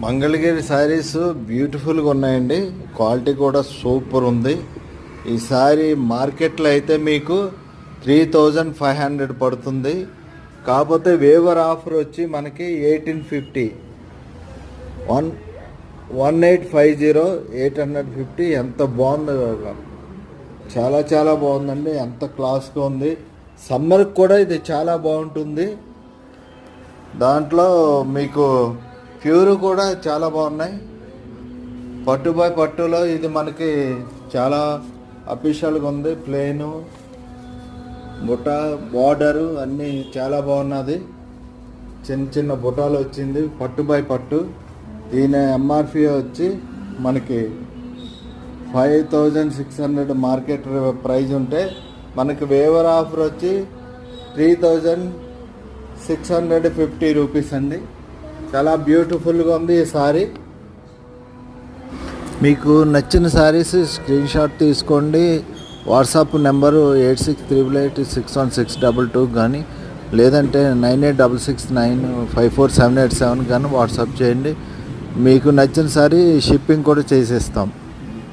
మంగళగిరి శారీస్ బ్యూటిఫుల్గా ఉన్నాయండి. క్వాలిటీ కూడా సూపర్ ఉంది. ఈ శారీ మార్కెట్లో అయితే మీకు 3500 పడుతుంది. కాకపోతే వేవర్ ఆఫర్ వచ్చి మనకి 1850 1850 850. ఎంత బాగుంది, చాలా చాలా బాగుందండి. ఎంత క్లాస్గా ఉంది. సమ్మర్కి కూడా ఇది చాలా బాగుంటుంది. దాంట్లో మీకు ప్యూర్ కూడా చాలా బాగున్నాయి. పట్టు బై పట్టులో ఇది మనకి చాలా అఫీషియల్గా ఉంది. ప్లెయిన్ బుట్ట బార్డరు అన్నీ చాలా బాగున్నది. చిన్న చిన్న బుట్టాలు వచ్చింది. పట్టు బై పట్టు. దీని ఎంఆర్పి వచ్చి మనకి 5600 మార్కెట్ ప్రైస్ ఉంటే మనకి వేవర్ ఆఫర్ వచ్చి 3650 రూపీస్ అండి. చాలా బ్యూటిఫుల్గా ఉంది ఈ సారీ. మీకు నచ్చిన శారీస్ స్క్రీన్ షాట్ తీసుకోండి. వాట్సాప్ నెంబరు 8688861622 కానీ లేదంటే 9866954787 కానీ వాట్సాప్ చేయండి. మీకు నచ్చిన సారీ షిప్పింగ్ కూడా చేసేస్తాం.